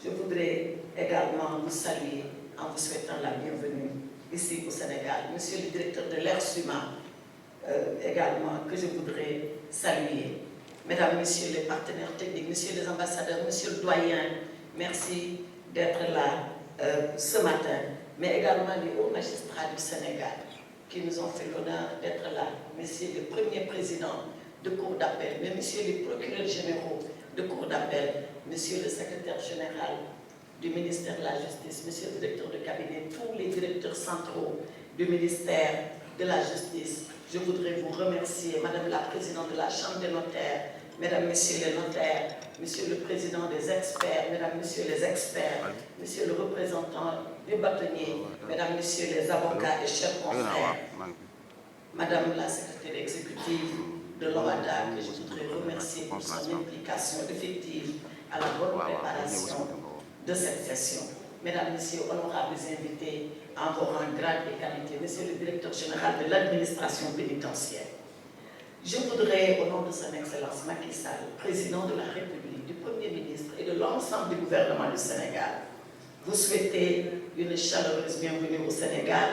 Je voudrais également vous saluer en vous souhaitant la bienvenue ici au Sénégal. Monsieur le directeur de l'ERSUMA, également, que je voudrais saluer. Mesdames, Messieurs les partenaires techniques, Messieurs les ambassadeurs, Monsieur le doyen, merci d'être là ce matin, mais également les hauts magistrats du Sénégal qui nous ont fait l'honneur d'être là, Messieurs les premiers présidents de cour d'appel, mais Messieurs les procureurs généraux de cour d'appel, Monsieur le secrétaire général du ministère de la Justice, Monsieur le directeur de cabinet, tous les directeurs centraux du ministère de la Justice. Je voudrais vous remercier, Madame la Présidente de la Chambre des notaires, Mesdames, Messieurs les notaires, Monsieur le Président des experts, Mesdames, Messieurs les experts, Monsieur le représentant des bâtonniers, Mesdames, Messieurs les avocats et chers confrères, Madame la secrétaire exécutive de l'OADA, que je voudrais remercier pour son implication effective à la bonne préparation de cette session. Mesdames, Messieurs, honorables invités, en vos rangs, grades et qualités, Monsieur le directeur général de l'administration pénitentiaire, je voudrais, au nom de son Excellence Macky Sall, président de la République, du Premier ministre et de l'ensemble du gouvernement du Sénégal, vous souhaiter une chaleureuse bienvenue au Sénégal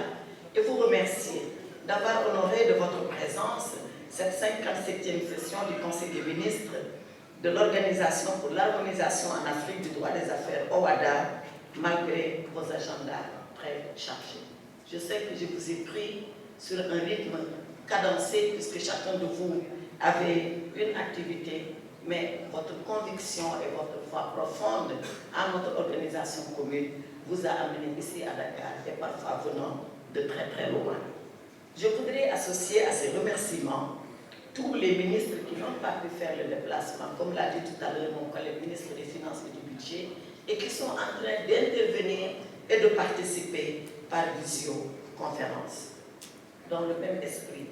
et vous remercier d'avoir honoré de votre présence cette 57e session du Conseil des ministres de l'Organisation pour l'harmonisation en Afrique du droit des affaires, OHADA, malgré vos agendas très chargés. Je sais que je vous ai pris sur un rythme cadencé puisque chacun de vous avait une activité, mais votre conviction et votre foi profonde à notre organisation commune vous a amené ici à Dakar et parfois venant de très très loin. Je voudrais associer à ces remerciements tous les ministres qui n'ont pas pu faire le déplacement, comme l'a dit tout à l'heure mon collègue ministre des Finances et du Budget, et qui sont en train d'intervenir et de participer par visioconférence. Dans le même esprit,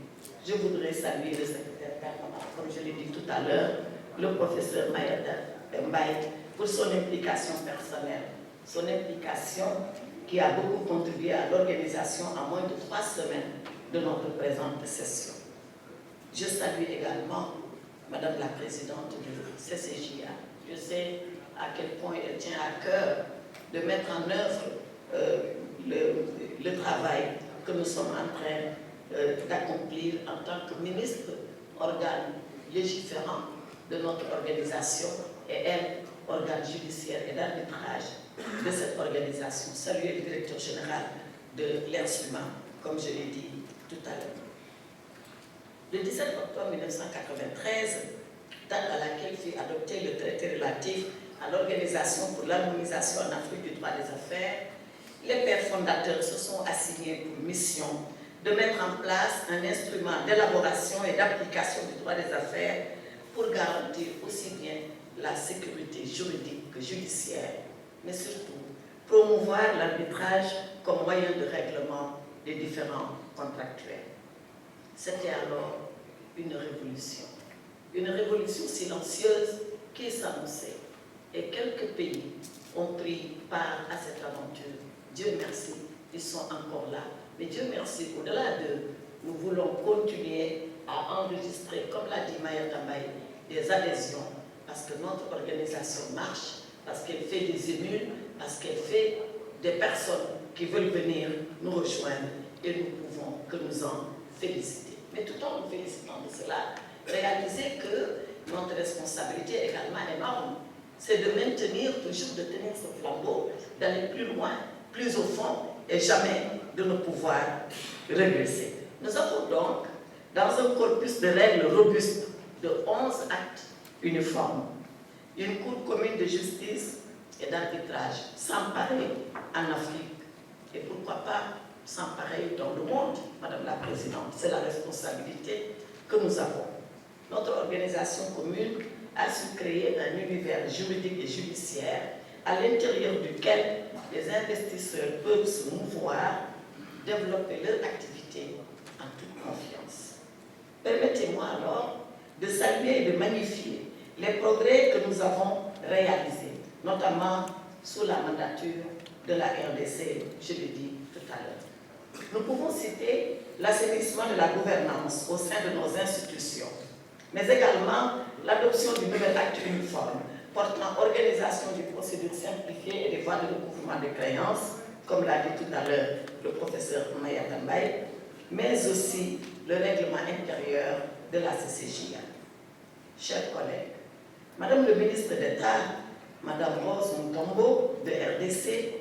je voudrais saluer le secrétaire permanent, comme je l'ai dit tout à l'heure, le professeur Mayata Mbaye, pour son implication personnelle, son implication qui a beaucoup contribué à l'organisation en moins de 3 semaines de notre présente session. Je salue également Madame la Présidente du CCJA. Je sais à quel point elle tient à cœur de mettre en œuvre le travail que nous sommes en train d'accomplir en tant que ministre, organe légiférant de notre organisation et elle, organe judiciaire et d'arbitrage de cette organisation. Saluer le directeur général de l'ERSUMA, comme je l'ai dit tout à l'heure. Le 17 octobre 1993, date à laquelle fut adopté le traité relatif à l'Organisation pour l'harmonisation en Afrique du droit des affaires, les pères fondateurs se sont assignés pour mission de mettre en place un instrument d'élaboration et d'application du droit des affaires pour garantir aussi bien la sécurité juridique que judiciaire, mais surtout promouvoir l'arbitrage comme moyen de règlement des différends contractuels. C'était alors une révolution silencieuse qui s'annonçait. Et quelques pays ont pris part à cette aventure. Dieu merci, ils sont encore là. Mais Dieu merci, au-delà d'eux, nous voulons continuer à enregistrer, comme l'a dit Maya Tambaye, des adhésions, parce que notre organisation marche, parce qu'elle fait des émules, parce qu'elle fait des personnes qui veulent venir nous rejoindre et nous pouvons que nous en féliciter. Mais tout en nous félicitant de cela, réaliser que notre responsabilité également énorme, c'est de maintenir, toujours de tenir ce flambeau, d'aller plus loin, plus au fond et jamais de ne pouvoir régresser. Nous avons donc, dans un corpus de règles robustes de 11 actes uniformes, une cour commune de justice et d'arbitrage sans pareil en Afrique et pourquoi pas sans pareil dans le monde, Madame la Présidente. C'est la responsabilité que nous avons. Notre organisation commune a su créer un univers juridique et judiciaire à l'intérieur duquel les investisseurs peuvent se mouvoir, développer leur activité en toute confiance. Permettez-moi alors de saluer et de magnifier les progrès que nous avons réalisés, notamment sous la mandature de la RDC, je l'ai dit tout à l'heure. Nous pouvons citer l'assainissement de la gouvernance au sein de nos institutions, mais également l'adoption du nouvel acte uniforme portant organisation des procédures simplifiées et des voies de recouvrement des créances, comme l'a dit tout à l'heure le professeur Mayata Mbaye, mais aussi le règlement intérieur de la CCJA. Chers collègues, Madame le ministre d'État, Madame Rose Mutombo de RDC,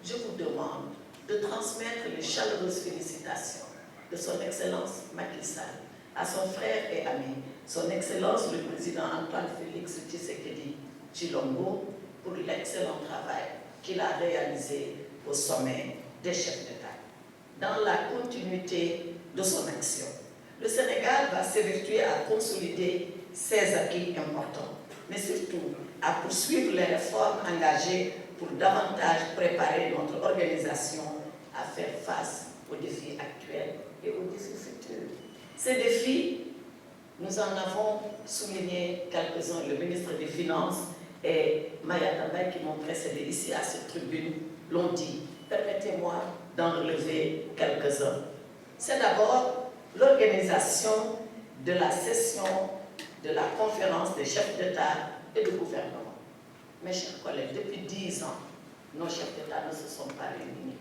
je vous demande de transmettre les chaleureuses félicitations de son Excellence Macky Sall à son frère et ami, son Excellence le Président Antoine Félix Tshisekedi Tshilombo, pour l'excellent travail qu'il a réalisé au sommet des chefs d'État. Dans la continuité de son action, le Sénégal va s'évertuer à consolider ses acquis importants, mais surtout à poursuivre les réformes engagées pour davantage préparer notre organisation à faire face aux défis actuels et aux défis futurs. Ces défis, nous en avons souligné quelques-uns, le ministre des Finances et Mayata Mbaye qui m'ont précédé ici à cette tribune l'ont dit. Permettez-moi d'en relever quelques-uns. C'est d'abord l'organisation de la session de la conférence des chefs d'État et de gouvernement. Mes chers collègues, depuis 10 ans, nos chefs d'État ne se sont pas réunis.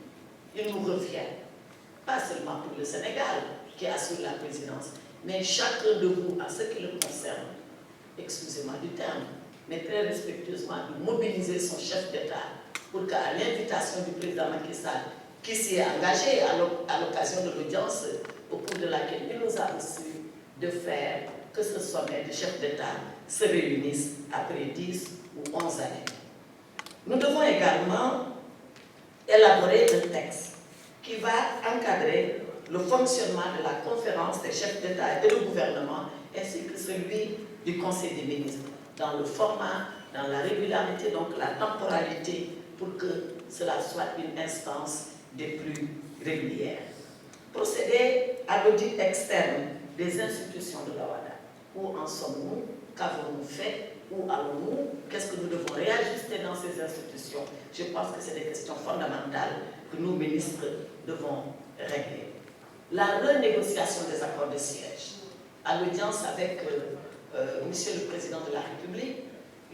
Il nous revient, pas seulement pour le Sénégal qui assure la présidence, mais chacun de vous, à ce qui le concerne, excusez-moi du terme, mais très respectueusement, de mobiliser son chef d'État pour qu'à l'invitation du président Macky Sall, qui s'y est engagé à l'occasion de l'audience au cours de laquelle il nous a reçus, de faire que ce sommet de chefs d'État se réunisse après 10 ou 11 années. Nous devons également élaborer un texte qui va encadrer le fonctionnement de la conférence des chefs d'État et de gouvernement ainsi que celui du Conseil des ministres, dans le format, dans la régularité, donc la temporalité, pour que cela soit une instance des plus régulières. Procéder à l'audit externe des institutions de la WADA. Où en sommes-nous? Qu'avons-nous fait? Où allons-nous? Qu'est-ce que nous devons réajuster dans ces institutions? Je pense que c'est des questions fondamentales que nous, ministres, devons régler. La renégociation des accords de siège. À l'audience avec Monsieur le Président de la République,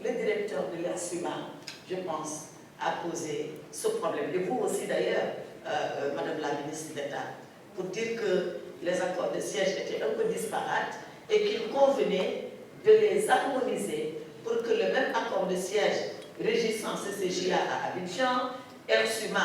le directeur de l'ERSUMA, je pense, a posé ce problème. Et vous aussi d'ailleurs, Madame la ministre d'État, pour dire que les accords de siège étaient un peu disparates et qu'il convenait de les harmoniser pour que le même accord de siège régissant CCJA à Abidjan, ERSUMA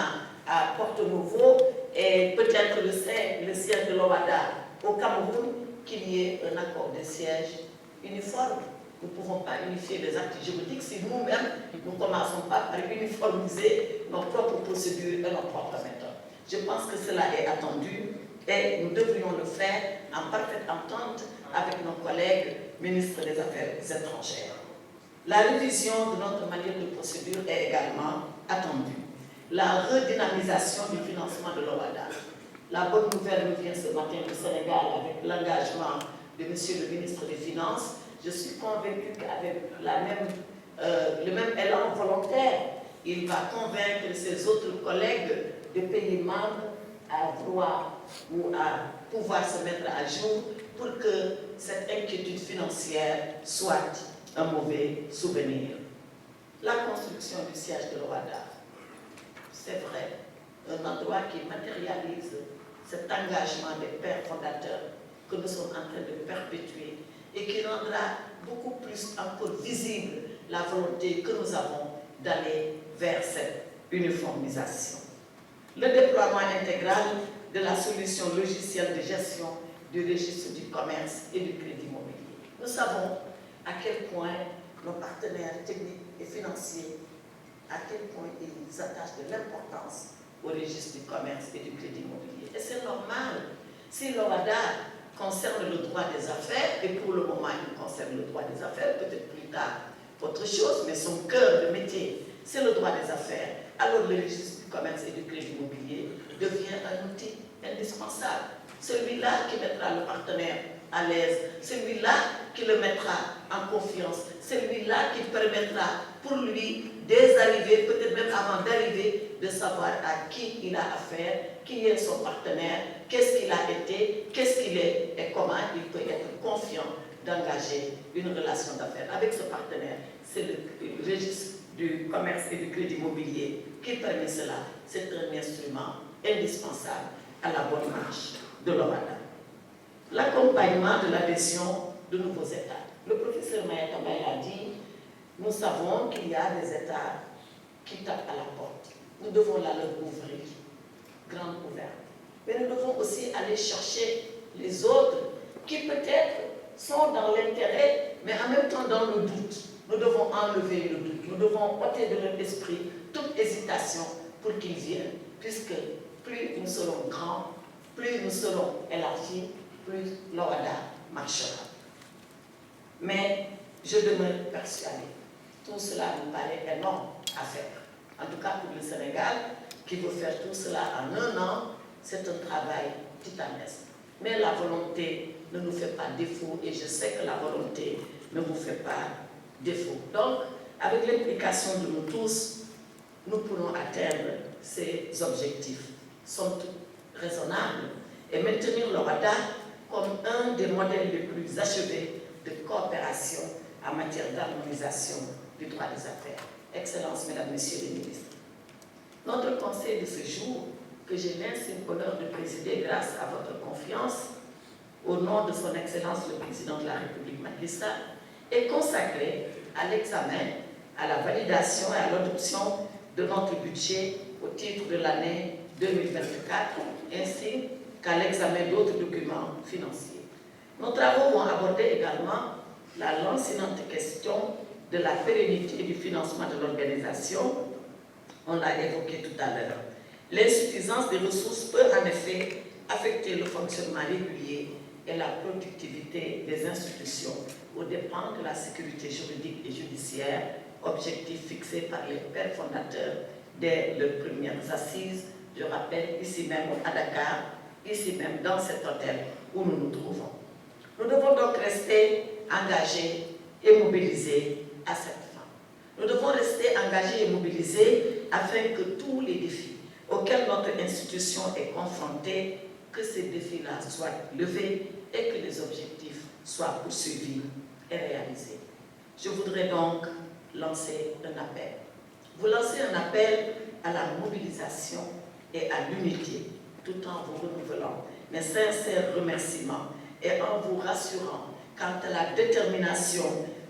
à Porto-Novo et peut-être le siège de l'OADA au Cameroun, qu'il y ait un accord de siège uniforme. Nous ne pouvons pas unifier les actes juridiques si nous-mêmes, nous ne commençons pas par uniformiser nos propres procédures et nos propres méthodes. Je pense que cela est attendu et nous devrions le faire en parfaite entente avec nos collègues ministres des Affaires étrangères. La révision de notre manière de procédure est également attendue. La redynamisation du financement de l'OADA. La bonne nouvelle nous vient ce matin au Sénégal avec l'engagement de Monsieur le ministre des Finances. Je suis convaincue qu'avec le même élan volontaire, il va convaincre ses autres collègues de pays membres à vouloir ou à pouvoir se mettre à jour pour que cette inquiétude financière soit un mauvais souvenir. La construction du siège de l'OADA, c'est vrai, un endroit qui matérialise cet engagement des pères fondateurs que nous sommes en train de perpétuer et qui rendra beaucoup plus encore visible la volonté que nous avons d'aller vers cette uniformisation. Le déploiement intégral de la solution logicielle de gestion du registre du commerce et du crédit immobilier. Nous savons à quel point nos partenaires techniques et financiers, à quel point ils attachent de l'importance au registre du commerce et du crédit immobilier. Et c'est normal. Si l'OADA concerne le droit des affaires, et pour le moment il concerne le droit des affaires, peut-être plus tard autre chose, mais son cœur de métier, c'est le droit des affaires, alors le registre du commerce et du crédit immobilier devient un outil indispensable. Celui-là qui mettra le partenaire à l'aise, celui-là qui le mettra en confiance, celui-là qui permettra pour lui, dès arriver, peut-être même avant d'arriver, de savoir à qui il a affaire, qui est son partenaire, qu'est-ce qu'il a été, qu'est-ce qu'il est et comment il peut être confiant d'engager une relation d'affaires avec ce partenaire. C'est le registre du commerce et du crédit immobilier qui permet cela. C'est un instrument indispensable à la bonne marche de l'OHADA. L'accompagnement de l'adhésion de nouveaux États. Le professeur Mayata Mbaye a dit, nous savons qu'il y a des États qui tapent à la porte. Nous devons la leur ouvrir, grande ouverte. Mais nous devons aussi aller chercher les autres qui peut-être sont dans l'intérêt, mais en même temps dans le doute. Nous devons enlever le doute. Nous devons ôter de leur esprit toute hésitation pour qu'ils viennent, puisque plus nous serons grands, plus nous serons élargis, plus l'OHADA marchera. Mais je demeure persuadée, tout cela nous paraît énorme à faire. En tout cas pour le Sénégal, qui veut faire tout cela en un an, c'est un travail titanesque. Mais la volonté ne nous fait pas défaut et je sais que la volonté ne vous fait pas défaut. Donc, avec l'implication de nous tous, nous pourrons atteindre ces objectifs. Sont raisonnables et maintenir l'OHADA comme un des modèles les plus achevés de coopération en matière d'harmonisation du droit des affaires. Excellences, Mesdames, Messieurs les ministres, notre conseil de ce jour, que j'ai l'insigne honneur de présider grâce à votre confiance, au nom de son Excellence le Président de la République Macky Sall, est consacré à l'examen, à la validation et à l'adoption de notre budget au titre de l'année 2024, ainsi qu'à l'examen d'autres documents financiers. Nos travaux vont aborder également la lancinante question de la pérennité du financement de l'organisation. On l'a évoqué tout à l'heure. L'insuffisance des ressources peut en effet affecter le fonctionnement régulier et la productivité des institutions aux dépens de la sécurité juridique et judiciaire, objectif fixé par les pères fondateurs dès leurs premières assises, je rappelle, ici même à Dakar, ici même dans cet hôtel où nous nous trouvons. Nous devons donc rester engagés et mobilisés à cette fin. Nous devons rester engagés et mobilisés afin que tous les défis auxquels notre institution est confrontée, que ces défis-là soient levés et que les objectifs soient poursuivis et réalisés. Je voudrais donc lancer un appel. Vous lancez un appel à la mobilisation et à l'unité, tout en vous renouvelant mes sincères remerciements et en vous rassurant quant à la détermination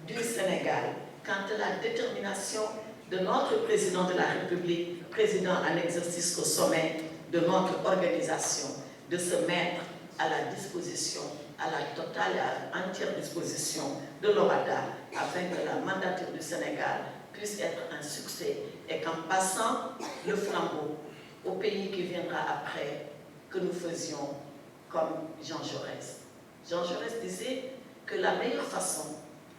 du Sénégal, quant à la détermination de notre président de la République, président en exercice au sommet de notre organisation, de se mettre à la disposition, à la totale et à entière disposition de l'OHADA, afin que la mandature du Sénégal puisse être un succès et qu'en passant le flambeau au pays qui viendra après, que nous faisions comme Jean Jaurès. Jean Jaurès disait que la meilleure façon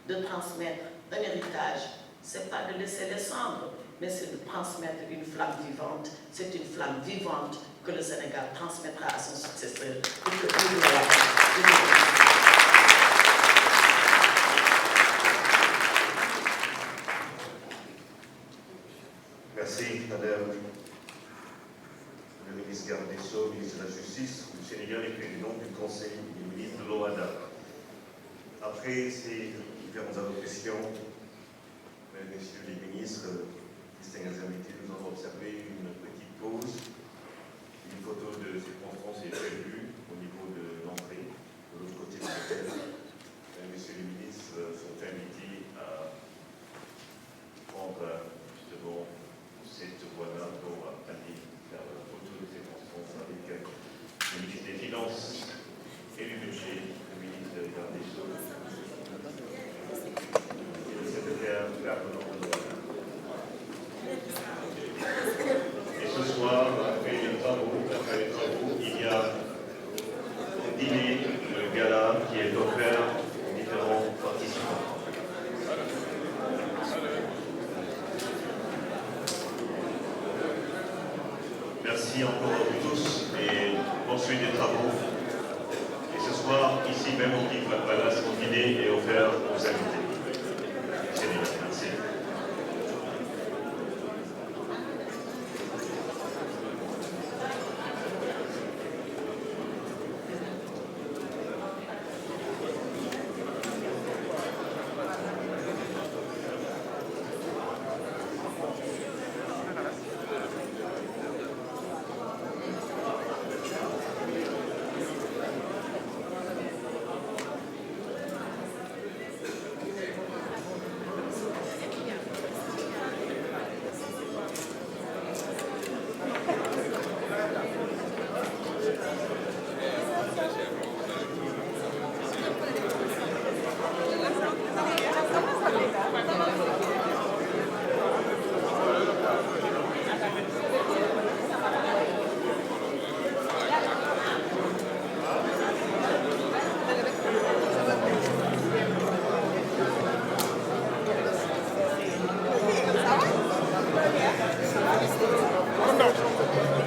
de transmettre un héritage, ce n'est pas de laisser les cendres, mais c'est de transmettre une flamme vivante. C'est une flamme vivante que le Sénégal transmettra à son successeur. Merci, Madame le ministre garde des Sceaux, ministre de la Justice. Le Sénégal est président du Conseil des ministres de l'OHADA. Après ces différentes allocutions, Messieurs les ministres, distingués invités, nous allons observer une petite pause. Une photo de circonstance est prévue au niveau de l'entrée, de l'autre côté de l'hôtel. Messieurs les ministres sont invités à prendre justement cette voie-là pour aller faire la photo de circonstance avec le ministre des Finances et du Budget, le ministre de la Garde des Sceaux. Et ce soir, après les travaux, il y a un dîner, un gala qui est offert aux différents participants. Merci encore à vous tous et poursuite des travaux. Et ce soir, ici même au King Palace, mon dîner est offert aux invités. Merci. Non.